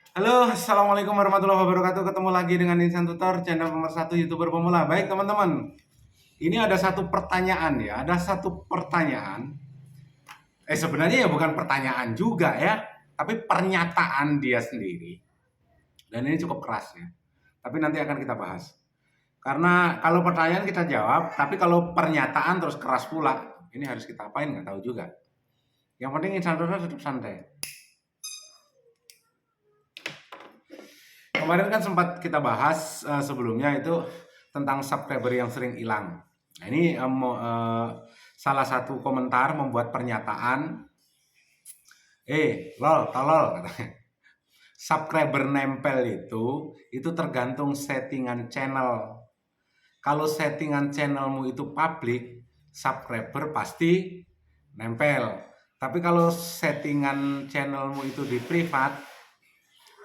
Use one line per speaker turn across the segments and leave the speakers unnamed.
Halo, assalamualaikum warahmatullahi wabarakatuh. Ketemu lagi dengan Insan Tutor, channel nomor satu YouTuber pemula. Baik teman-teman, ini ada satu pertanyaan ya. Ada satu pertanyaan. Sebenarnya ya bukan pertanyaan juga ya, tapi pernyataan dia sendiri. Dan ini cukup keras ya. Tapi nanti akan kita bahas. Karena kalau pertanyaan kita jawab, tapi kalau pernyataan terus keras pula, ini harus kita apain nggak tahu juga. Yang penting Insan Tutor tetap santai. Kemarin kan sempat kita bahas sebelumnya itu tentang subscriber yang sering hilang. Nah, ini salah satu komentar membuat pernyataan, lol, tolol katanya. Subscriber nempel itu tergantung settingan channel. Kalau settingan channelmu itu publik, subscriber pasti nempel. Tapi kalau settingan channelmu itu di privat,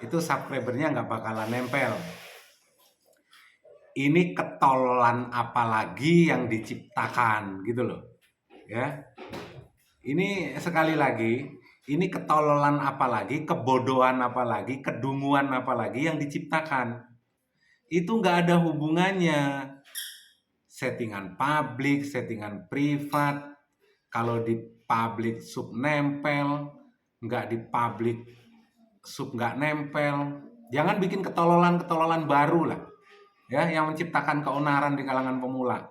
itu subscribernya nggak bakalan nempel. Ini ketololan apalagi yang diciptakan gitu loh ya. Ini sekali lagi, ini ketololan apalagi, kebodohan apalagi, kedunguan apalagi yang diciptakan. Itu nggak ada hubungannya settingan publik, settingan privat. Kalau di publik sub nempel, nggak di publik sub nggak nempel. Jangan bikin ketololan-ketololan baru lah ya, yang menciptakan keonaran di kalangan pemula.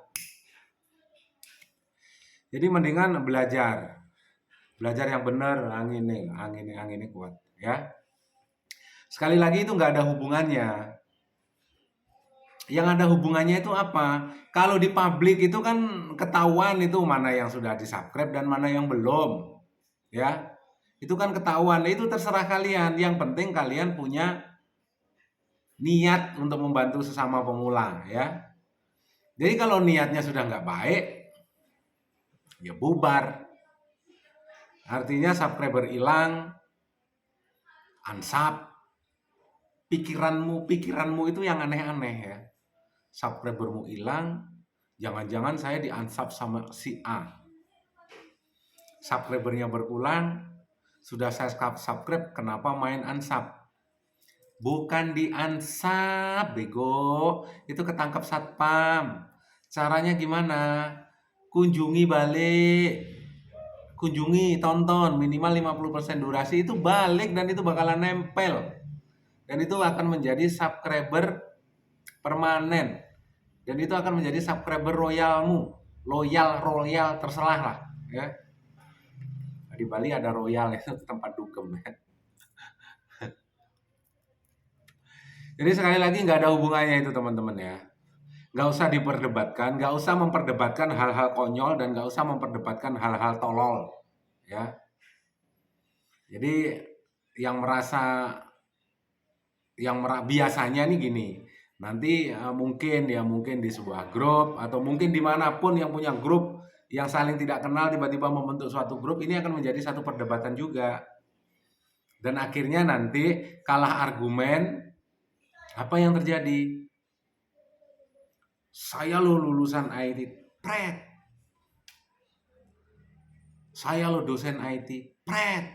Jadi mendingan belajar yang benar, angin ini kuat ya. Sekali lagi itu nggak ada hubungannya. Yang ada hubungannya itu apa? Kalau di publik itu kan ketahuan itu mana yang sudah di-subscribe dan mana yang belum. Ya. Itu kan ketahuan. Itu terserah kalian. Yang penting kalian punya niat untuk membantu sesama pemula ya. Jadi kalau niatnya sudah nggak baik, ya bubar. Artinya subscriber hilang, unsub, pikiranmu itu yang aneh-aneh ya. Subscribermu hilang, jangan-jangan saya di unsub sama si A. Subscribernya berkurang, sudah saya subscribe, kenapa main unsub? Bukan di unsub, bego. Itu ketangkep satpam. Caranya gimana? Kunjungi balik. Kunjungi, tonton, minimal 50% durasi, itu balik dan itu bakalan nempel. Dan itu akan menjadi subscriber permanen. Dan itu akan menjadi subscriber royalmu. Royal, terserah lah ya. Di Bali ada royal itu tempat dugem ya. Jadi sekali lagi nggak ada hubungannya itu teman-teman ya. Nggak usah diperdebatkan, nggak usah memperdebatkan hal-hal konyol dan nggak usah memperdebatkan hal-hal tolol ya. Jadi yang merasa biasanya nih gini, nanti mungkin di sebuah grup atau mungkin dimanapun yang punya grup yang saling tidak kenal tiba-tiba membentuk suatu grup, ini akan menjadi satu perdebatan juga. Dan akhirnya nanti kalah argumen, apa yang terjadi? Saya lo lulusan IT, pret. Saya lo dosen IT, pret.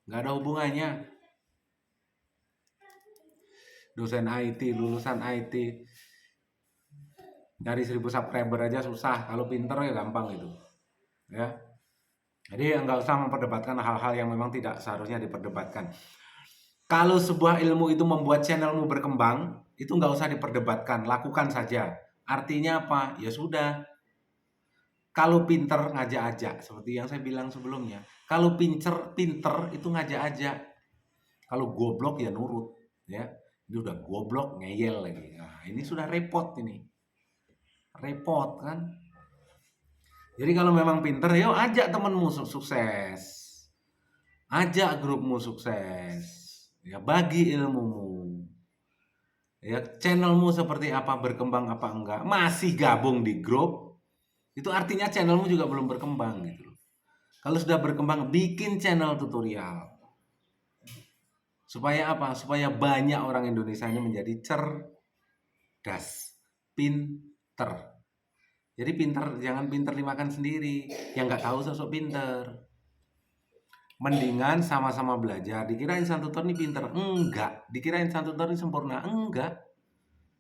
Nggak ada hubungannya. Dosen IT, lulusan IT, dari 1000 subscriber aja susah. Kalau pinter ya gampang gitu. Ya. Jadi nggak usah memperdebatkan hal-hal yang memang tidak seharusnya diperdebatkan. Kalau sebuah ilmu itu membuat channelmu berkembang, itu nggak usah diperdebatkan, lakukan saja. Artinya apa? Ya sudah. Kalau pinter ngajak aja, seperti yang saya bilang sebelumnya. Kalau pinter itu ngajak aja. Kalau goblok ya nurut, ya. Ini udah goblok ngeyel lagi. Nah, ini sudah repot ini. Repot kan? Jadi kalau memang pinter, yuk ajak temenmu sukses. Ajak grupmu sukses. Ya, bagi ilmumu. Ya, channelmu seperti apa, berkembang apa enggak. Masih gabung di grup, itu artinya channelmu juga belum berkembang gitu loh. Kalau sudah berkembang, bikin channel tutorial. Supaya apa? Supaya banyak orang Indonesia ini menjadi cerdas, pinter. Jadi pinter, jangan pinter dimakan sendiri. Yang nggak tahu sosok pinter. Mendingan sama-sama belajar. Dikira insan tutor ini pinter, enggak. Dikira insan tutor ini sempurna, enggak.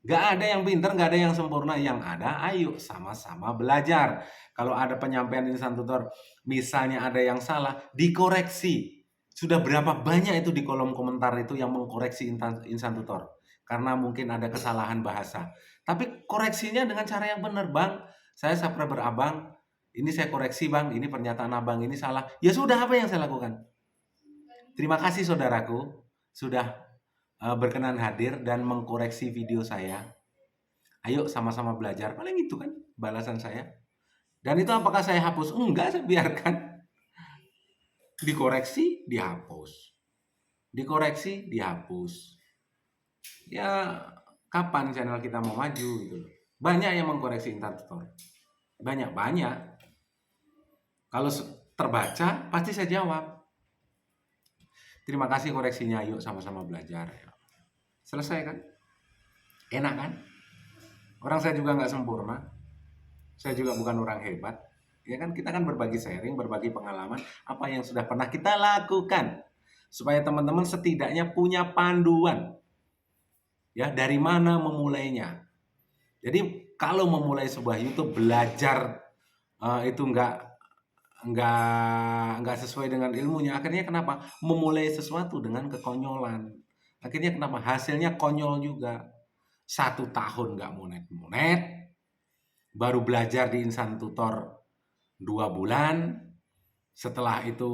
Nggak ada yang pinter, nggak ada yang sempurna. Yang ada, ayo sama-sama belajar. Kalau ada penyampaian insan tutor, misalnya ada yang salah, dikoreksi. Sudah berapa banyak itu di kolom komentar itu yang mengkoreksi insan tutor. Karena mungkin ada kesalahan bahasa. Tapi koreksinya dengan cara yang benar, Bang. Saya subscriber abang, ini saya koreksi bang, ini pernyataan abang ini salah. Ya sudah, apa yang saya lakukan? Terima kasih saudaraku, sudah berkenan hadir dan mengkoreksi video saya. Ayo sama-sama belajar. Paling itu kan balasan saya. Dan itu apakah saya hapus? Enggak, saya biarkan. Dikoreksi, dihapus. Dikoreksi, dihapus. Ya, kapan channel kita mau maju gitu. Banyak yang mengkoreksi insan tutor. Banyak. Kalau terbaca, pasti saya jawab. Terima kasih koreksinya, yuk sama-sama belajar. Selesai kan? Enak kan? Orang saya juga nggak sempurna. Saya juga bukan orang hebat. Ya kan, kita kan berbagi sharing, berbagi pengalaman, apa yang sudah pernah kita lakukan. Supaya teman-teman setidaknya punya panduan. Ya, dari mana memulainya. Jadi kalau memulai sebuah YouTube, belajar itu nggak sesuai dengan ilmunya, akhirnya kenapa? Memulai sesuatu dengan kekonyolan. Akhirnya kenapa? Hasilnya konyol juga. 1 tahun nggak monet-monet, baru belajar di insan tutor 2 bulan, setelah itu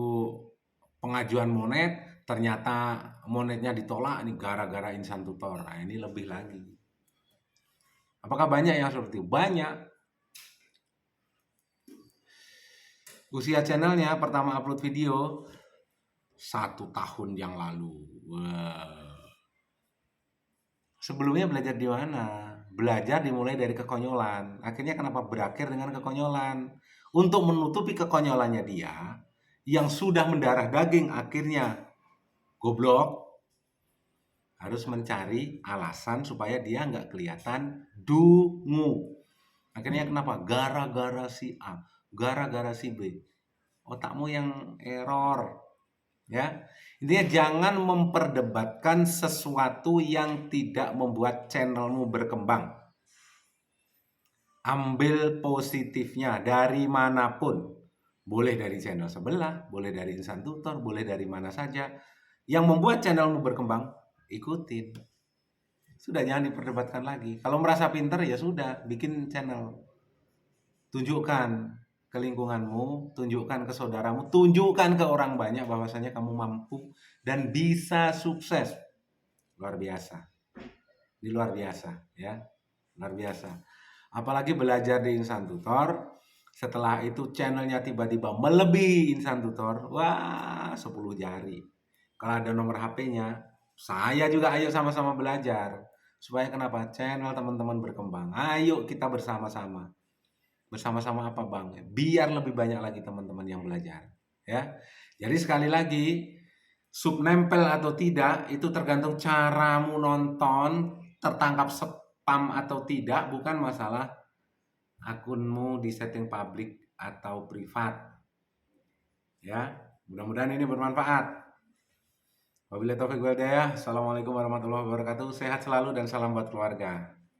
pengajuan monet, ternyata monetnya ditolak, ini gara-gara insan tutor. Nah, ini lebih lagi. Apakah banyak yang seperti itu? Banyak. Usia channelnya pertama upload video 1 tahun yang lalu. Wah. Sebelumnya belajar di mana? Belajar dimulai dari kekonyolan. Akhirnya kenapa berakhir dengan kekonyolan? Untuk menutupi kekonyolannya dia, yang sudah mendarah daging akhirnya goblok, harus mencari alasan supaya dia nggak kelihatan dungu. Akhirnya kenapa? Gara-gara si A, gara-gara si B. Otakmu yang error. Ya, intinya jangan memperdebatkan sesuatu yang tidak membuat channelmu berkembang. Ambil positifnya dari manapun. Boleh dari channel sebelah, boleh dari insan tutor, boleh dari mana saja. Yang membuat channelmu berkembang, ikutin. Sudah, jangan diperdebatkan lagi. Kalau merasa pinter ya sudah, bikin channel. Tunjukkan ke lingkunganmu, tunjukkan ke saudaramu, tunjukkan ke orang banyak bahwasanya kamu mampu dan bisa sukses. Luar biasa. Ini luar biasa ya. Luar biasa. Apalagi belajar di insan tutor, setelah itu channelnya tiba-tiba melebihi insan tutor. Wah, 10 jari. Kalau ada nomor HP-nya, saya juga ayo sama-sama belajar. Supaya kenapa? Channel teman-teman berkembang. Ayo kita bersama-sama. Bersama-sama apa bang? Biar lebih banyak lagi teman-teman yang belajar. Ya. Jadi sekali lagi, sub nempel atau tidak itu tergantung caramu nonton, tertangkap spam atau tidak, bukan masalah akunmu di setting publik atau privat. Ya, mudah-mudahan ini bermanfaat. Wabillahi taufiq wal hidayah. Assalamualaikum warahmatullahi wabarakatuh. Sehat selalu dan salam buat keluarga.